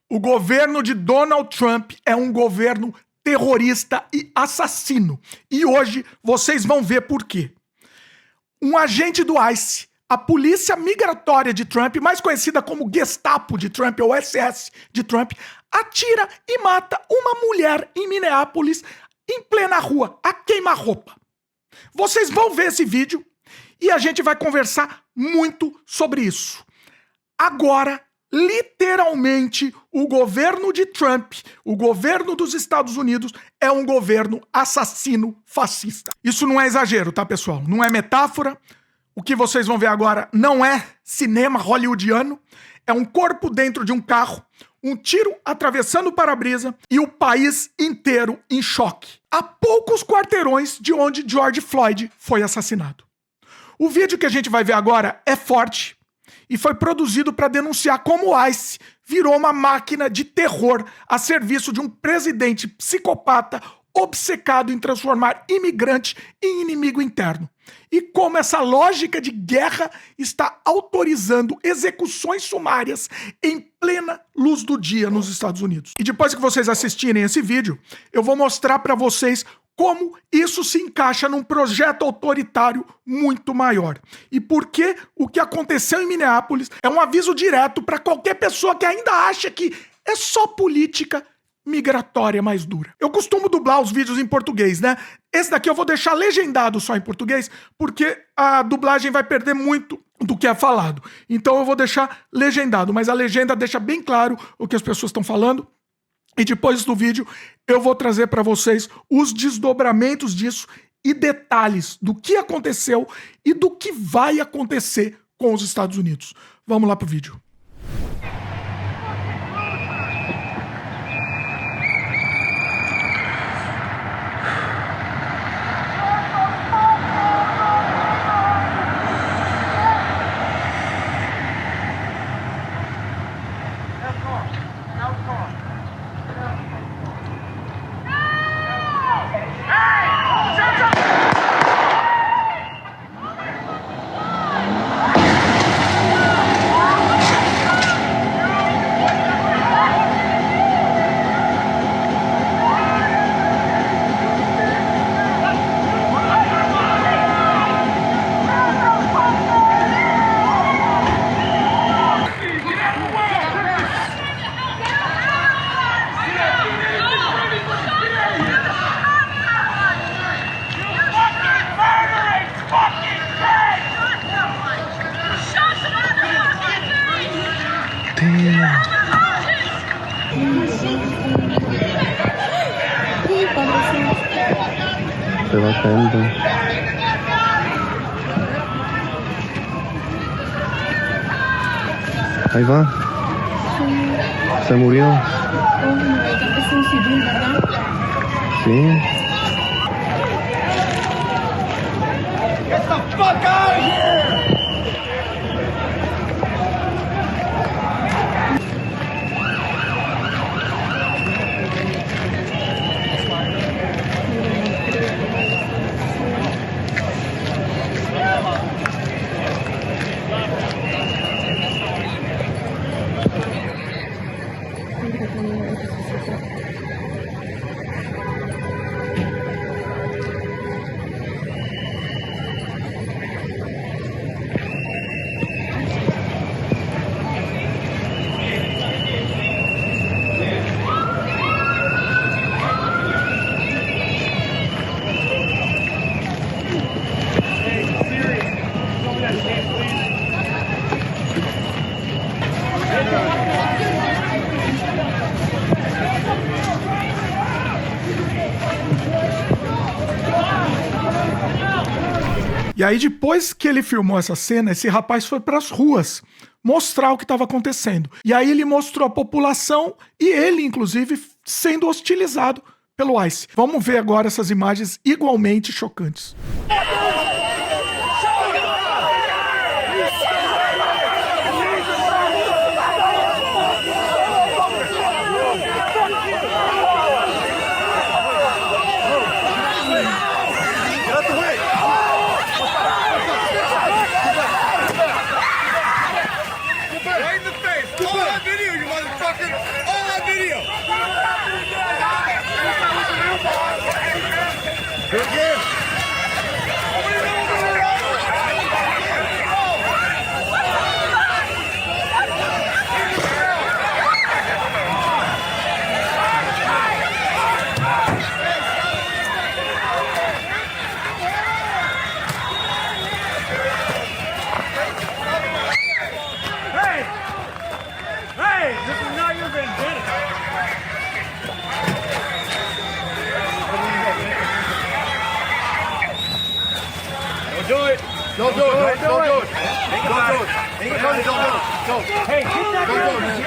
O governo de Donald Trump é um governo terrorista e assassino. E hoje vocês vão ver por quê. Um agente do ICE, a polícia migratória de Trump, mais conhecida como Gestapo de Trump ou SS de Trump, atira e mata uma mulher em Minneapolis em plena rua, a queima-roupa. Vocês vão ver esse vídeo e a gente vai conversar muito sobre isso. Agora, literalmente, o governo de Trump, o governo dos Estados Unidos, é um governo assassino fascista. Isso não é exagero, tá, pessoal? Não é metáfora. O que vocês vão ver agora não é cinema hollywoodiano. É um corpo dentro de um carro, um tiro atravessando o para-brisa e o país inteiro em choque. A poucos quarteirões de onde George Floyd foi assassinado. O vídeo que a gente vai ver agora é forte e foi produzido para denunciar como o ICE virou uma máquina de terror a serviço de um presidente psicopata obcecado em transformar imigrante em inimigo interno. E como essa lógica de guerra está autorizando execuções sumárias em plena luz do dia nos Estados Unidos. E depois que vocês assistirem esse vídeo, eu vou mostrar para vocês como isso se encaixa num projeto autoritário muito maior. E por que o que aconteceu em Minneapolis é um aviso direto para qualquer pessoa que ainda acha que é só política migratória mais dura. Eu costumo dublar os vídeos em português, né? Esse daqui eu vou deixar legendado só em português, porque a dublagem vai perder muito do que é falado. Então eu vou deixar legendado, mas a legenda deixa bem claro o que as pessoas estão falando. E depois do vídeo eu vou trazer para vocês os desdobramentos disso e detalhes do que aconteceu e do que vai acontecer com os Estados Unidos. Vamos lá pro vídeo. Se va cayendo. Ahí va. Se murió. Es un civil, ¿verdad? Sí. Get the fuck out of here! E aí, depois que ele filmou essa cena, esse rapaz foi para as ruas mostrar o que estava acontecendo. E aí ele mostrou a população e ele, inclusive, sendo hostilizado pelo ICE. Vamos ver agora essas imagens igualmente chocantes. Don't do it. Don't do it. Don't do it. Think about it. Think about it. Don't do it. Don't. Hey, keep that going, man.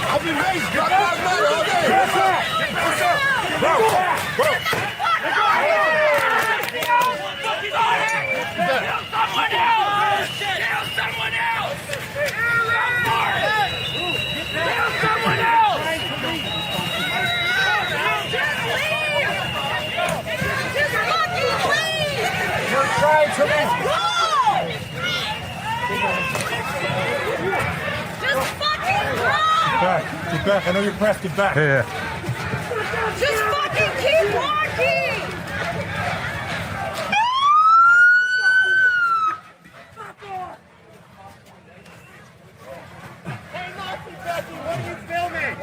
I've been raised. Drop that matter all day. What's up? What's up? Bro. Bro. Someone else! Kill someone else! Kill someone else! Just leave! Just fucking leave! You're trying to Just go! Just fucking go! Get back. I know you're pressed. Get back. Yeah. Just fucking keep walking! Hey, Nazi Becky, what are you filming?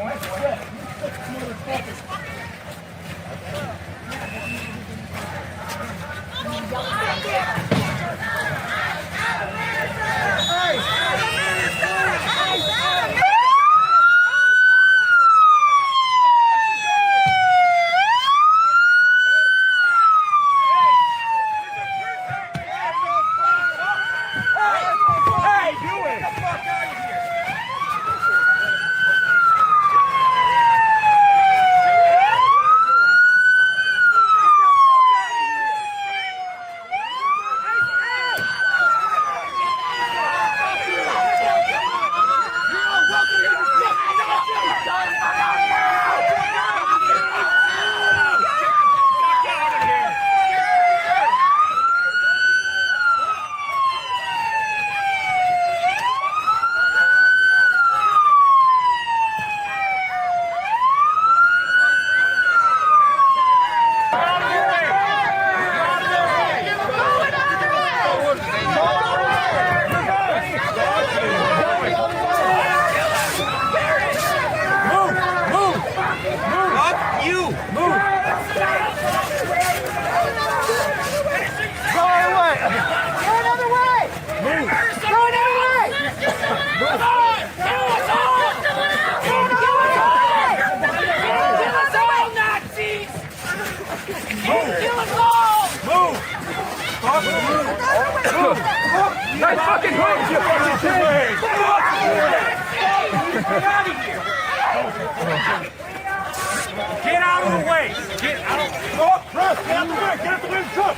Nice fucking hooks, you fucking thing! Get out of here! Get out of the way! Get out! Oh, Russ, get out the way! Get out the way of the truck!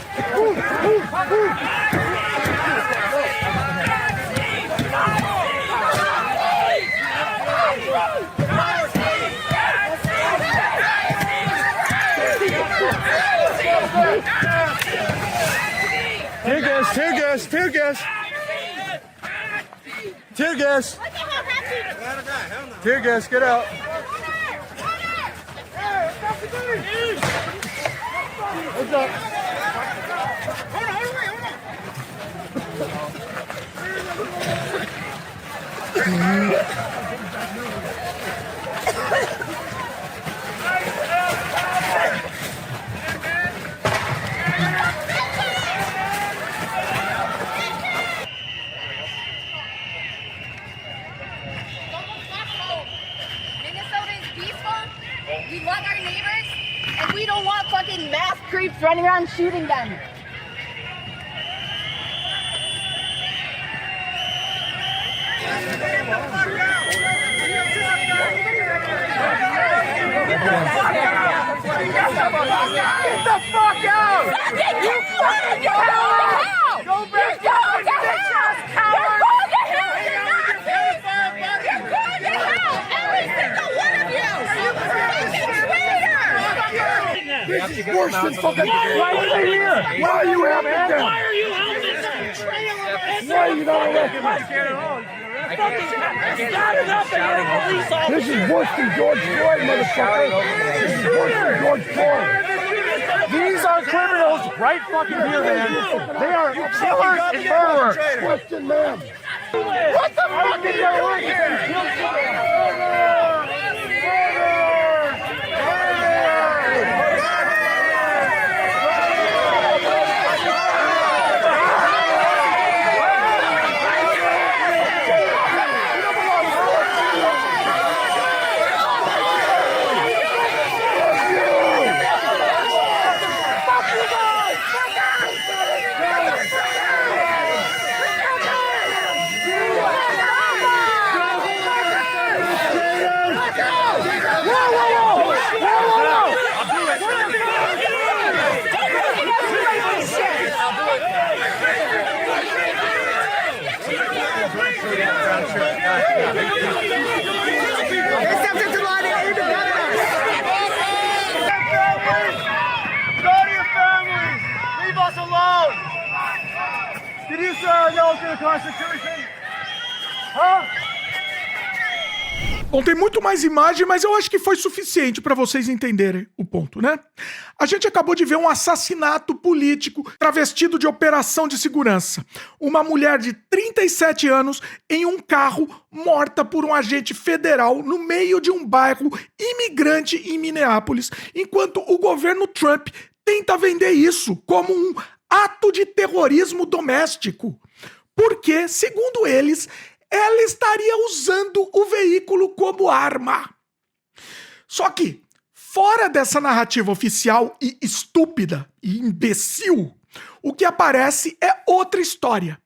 Tear gas, tear gas, tear gas. Tear gas. Tear gas, get out. What's up? Minnesota is peaceful. We love our neighbors, and we don't want fucking mass creeps running around shooting them. Get the fuck out! Fucking you fucking go to hell! Go back to hell! You're going to hell! You're Nazis! You're going to hell! Every single one of you! You fucking traitor! This is worse than fucking. Why are they here? Why are you helping them? Why are you helping them? Why are you not elected? This is worse than George Floyd, motherfucker. This is worse than George Floyd. These are criminals right fucking here, man. They are killers and murderers. Question, ma'am. What the fuck is going on here? Go to your families! Leave us alone! Did you know the Constitution? Huh? Bom, tem muito mais imagem, mas eu acho que foi suficiente para vocês entenderem o ponto, né? A gente acabou de ver um assassinato político travestido de operação de segurança. Uma mulher de 37 anos em um carro morta por um agente federal no meio de um bairro imigrante em Minneapolis, enquanto o governo Trump tenta vender isso como um ato de terrorismo doméstico. Porque, segundo eles, ela estaria usando o veículo como arma. Só que, fora dessa narrativa oficial e estúpida e imbecil, o que aparece é outra história.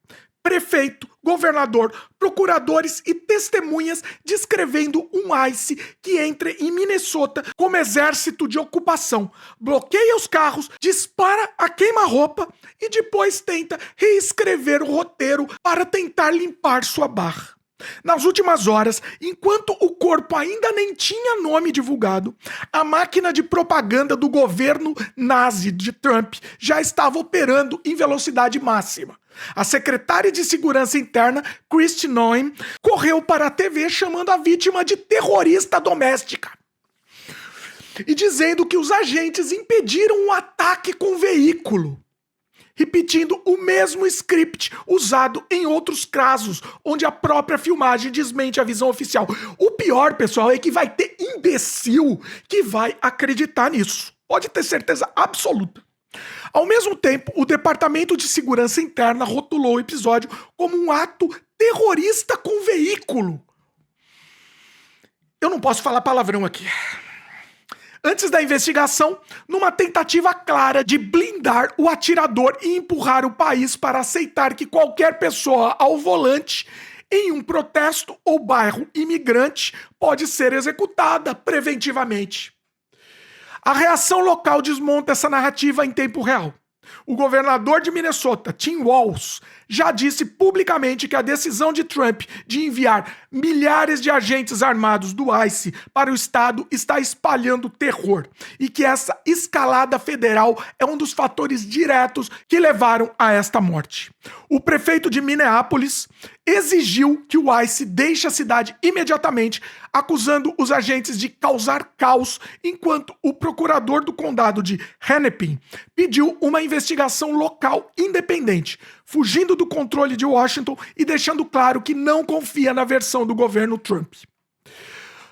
Prefeito, governador, procuradores e testemunhas descrevendo um ICE que entra em Minnesota como exército de ocupação, bloqueia os carros, dispara a queima-roupa e depois tenta reescrever o roteiro para tentar limpar sua barra. Nas últimas horas, enquanto o corpo ainda nem tinha nome divulgado, a máquina de propaganda do governo nazi de Trump já estava operando em velocidade máxima. A secretária de Segurança Interna, Kristi Noem, correu para a TV chamando a vítima de terrorista doméstica e dizendo que os agentes impediram um ataque com o veículo, repetindo o mesmo script usado em outros casos, onde a própria filmagem desmente a visão oficial. O pior, pessoal, é que vai ter imbecil que vai acreditar nisso. Pode ter certeza absoluta. Ao mesmo tempo, o Departamento de Segurança Interna rotulou o episódio como um ato terrorista com veículo. Eu não posso falar palavrão aqui. Antes da investigação, numa tentativa clara de blindar o atirador e empurrar o país para aceitar que qualquer pessoa ao volante em um protesto ou bairro imigrante pode ser executada preventivamente. A reação local desmonta essa narrativa em tempo real. O governador de Minnesota, Tim Walz, já disse publicamente que a decisão de Trump de enviar milhares de agentes armados do ICE para o estado está espalhando terror e que essa escalada federal é um dos fatores diretos que levaram a esta morte. O prefeito de Minneapolis exigiu que o ICE deixe a cidade imediatamente, acusando os agentes de causar caos, enquanto o procurador do condado de Hennepin pediu uma investigação local independente, fugindo do controle de Washington e deixando claro que não confia na versão do governo Trump.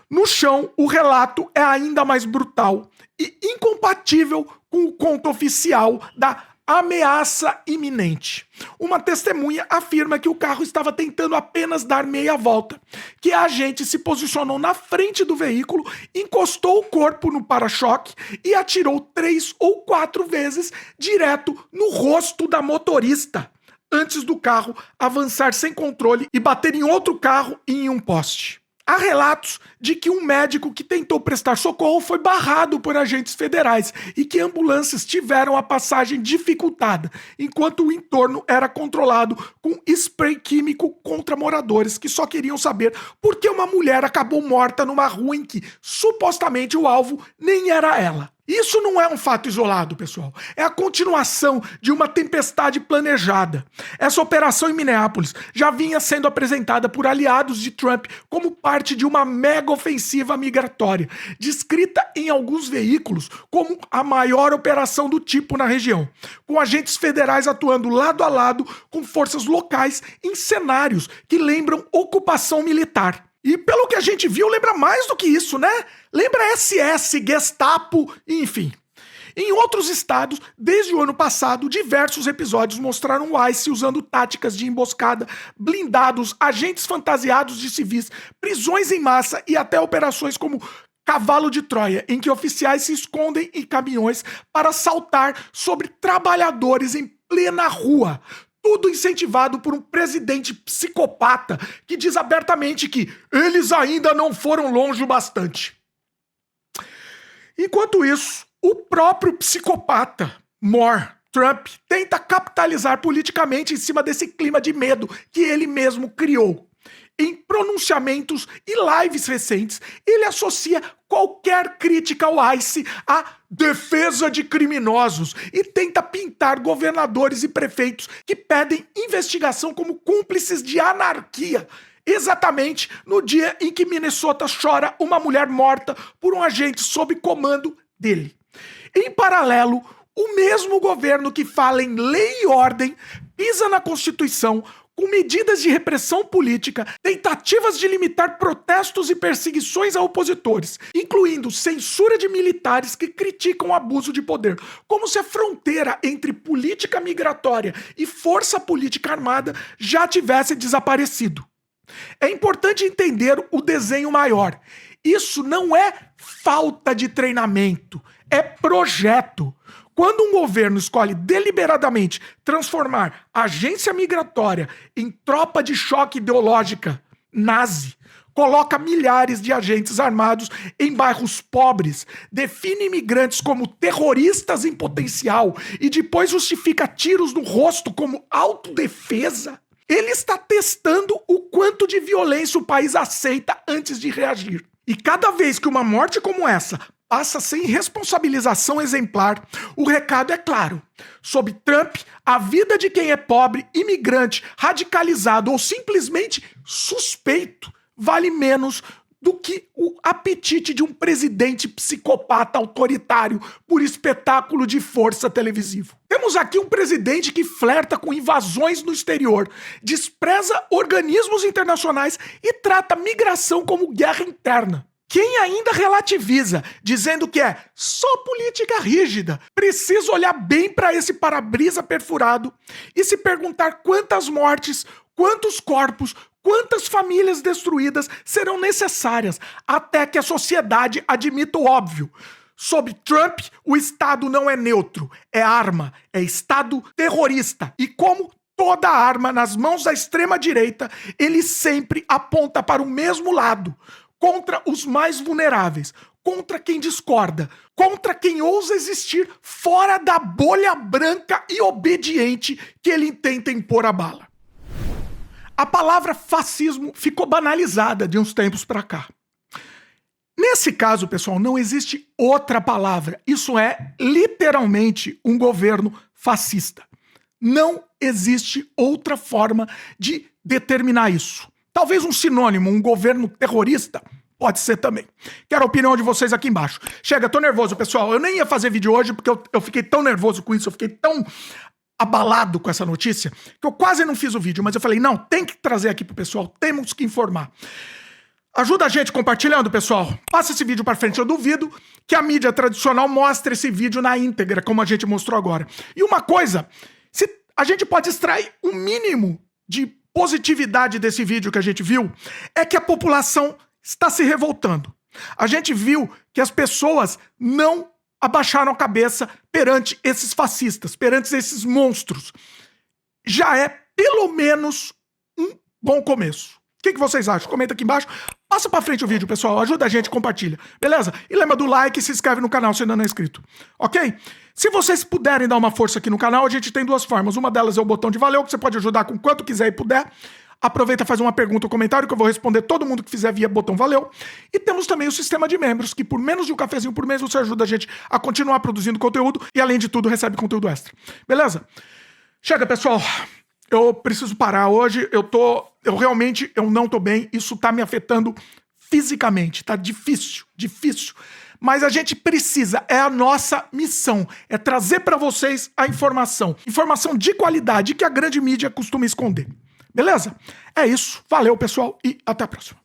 No chão, o relato é ainda mais brutal e incompatível com o conto oficial da ameaça iminente. Uma testemunha afirma que o carro estava tentando apenas dar meia volta, que a agente se posicionou na frente do veículo, encostou o corpo no para-choque e atirou 3 ou 4 vezes direto no rosto da motorista, antes do carro avançar sem controle e bater em outro carro e em um poste. Há relatos de que um médico que tentou prestar socorro foi barrado por agentes federais e que ambulâncias tiveram a passagem dificultada, enquanto o entorno era controlado com spray químico contra moradores que só queriam saber por que uma mulher acabou morta numa rua em que, supostamente, o alvo nem era ela. Isso não é um fato isolado, pessoal. É a continuação de uma tempestade planejada. Essa operação em Minneapolis já vinha sendo apresentada por aliados de Trump como parte de uma mega ofensiva migratória, descrita em alguns veículos como a maior operação do tipo na região, com agentes federais atuando lado a lado com forças locais em cenários que lembram ocupação militar. E pelo que a gente viu, lembra mais do que isso, né? Lembra SS, Gestapo, enfim. Em outros estados, desde o ano passado, diversos episódios mostraram o ICE usando táticas de emboscada, blindados, agentes fantasiados de civis, prisões em massa e até operações como Cavalo de Troia, em que oficiais se escondem em caminhões para saltar sobre trabalhadores em plena rua. Tudo incentivado por um presidente psicopata que diz abertamente que eles ainda não foram longe o bastante. Enquanto isso, o próprio psicopata, Trump, tenta capitalizar politicamente em cima desse clima de medo que ele mesmo criou. em pronunciamentos e lives recentes, ele associa qualquer crítica ao ICE à defesa de criminosos e tenta pintar governadores e prefeitos que pedem investigação como cúmplices de anarquia. Exatamente no dia em que Minnesota chora uma mulher morta por um agente sob comando dele. Em paralelo, o mesmo governo que fala em lei e ordem pisa na Constituição com medidas de repressão política, tentativas de limitar protestos e perseguições a opositores, incluindo censura de militares que criticam o abuso de poder, como se a fronteira entre política migratória e força política armada já tivesse desaparecido. É importante entender o desenho maior. Isso não é falta de treinamento, é projeto. Quando um governo escolhe deliberadamente transformar a agência migratória em tropa de choque ideológica nazi, coloca milhares de agentes armados em bairros pobres, define imigrantes como terroristas em potencial e depois justifica tiros no rosto como autodefesa, ele está testando o quanto de violência o país aceita antes de reagir. E cada vez que uma morte como essa passa sem responsabilização exemplar, o recado é claro. Sob Trump, a vida de quem é pobre, imigrante, radicalizado ou simplesmente suspeito vale menos do que o apetite de um presidente psicopata autoritário por espetáculo de força televisivo. Temos aqui um presidente que flerta com invasões no exterior, despreza organismos internacionais e trata migração como guerra interna. Quem ainda relativiza, dizendo que é só política rígida, precisa olhar bem para esse para-brisa perfurado e se perguntar quantas mortes, quantos corpos, quantas famílias destruídas serão necessárias até que a sociedade admita o óbvio. Sob Trump, o Estado não é neutro, é arma, é Estado terrorista. E como toda arma nas mãos da extrema-direita, ele sempre aponta para o mesmo lado. Contra os mais vulneráveis, contra quem discorda, contra quem ousa existir fora da bolha branca e obediente que ele intenta impor a bala. A palavra fascismo ficou banalizada de uns tempos pra cá. Nesse caso, pessoal, não existe outra palavra. Isso é literalmente um governo fascista. Não existe outra forma de determinar isso. Talvez um sinônimo, um governo terrorista, pode ser também. Quero a opinião de vocês aqui embaixo. Chega, tô nervoso, pessoal. Eu nem ia fazer vídeo hoje porque eu fiquei tão nervoso com isso, eu fiquei tão abalado com essa notícia, que eu quase não fiz o vídeo, mas eu falei, não, tem que trazer aqui pro pessoal, temos que informar. Ajuda a gente compartilhando, pessoal. Passa esse vídeo pra frente, eu duvido que a mídia tradicional mostre esse vídeo na íntegra, como a gente mostrou agora. E uma coisa, se a gente pode extrair um mínimo de positividade desse vídeo que a gente viu, é que a população está se revoltando. A gente viu que as pessoas não abaixaram a cabeça perante esses fascistas, perante esses monstros. Já é, pelo menos, um bom começo. O que vocês acham? Comenta aqui embaixo. Passa pra frente o vídeo, pessoal. Ajuda a gente, compartilha. Beleza? E lembra do like e se inscreve no canal se ainda não é inscrito. Ok? Se vocês puderem dar uma força aqui no canal, a gente tem duas formas. Uma delas é o botão de valeu, que você pode ajudar com quanto quiser e puder. Aproveita, faz uma pergunta ou comentário que eu vou responder todo mundo que fizer via botão valeu. E temos também o sistema de membros, que por menos de um cafezinho por mês você ajuda a gente a continuar produzindo conteúdo e, além de tudo, recebe conteúdo extra. Beleza? Chega, pessoal. Eu preciso parar hoje. Eu realmente não tô bem. Isso tá me afetando fisicamente. Tá difícil. Mas a gente precisa, é a nossa missão, é trazer para vocês a informação. Informação de qualidade que a grande mídia costuma esconder. Beleza? É isso. Valeu, pessoal, e até a próxima.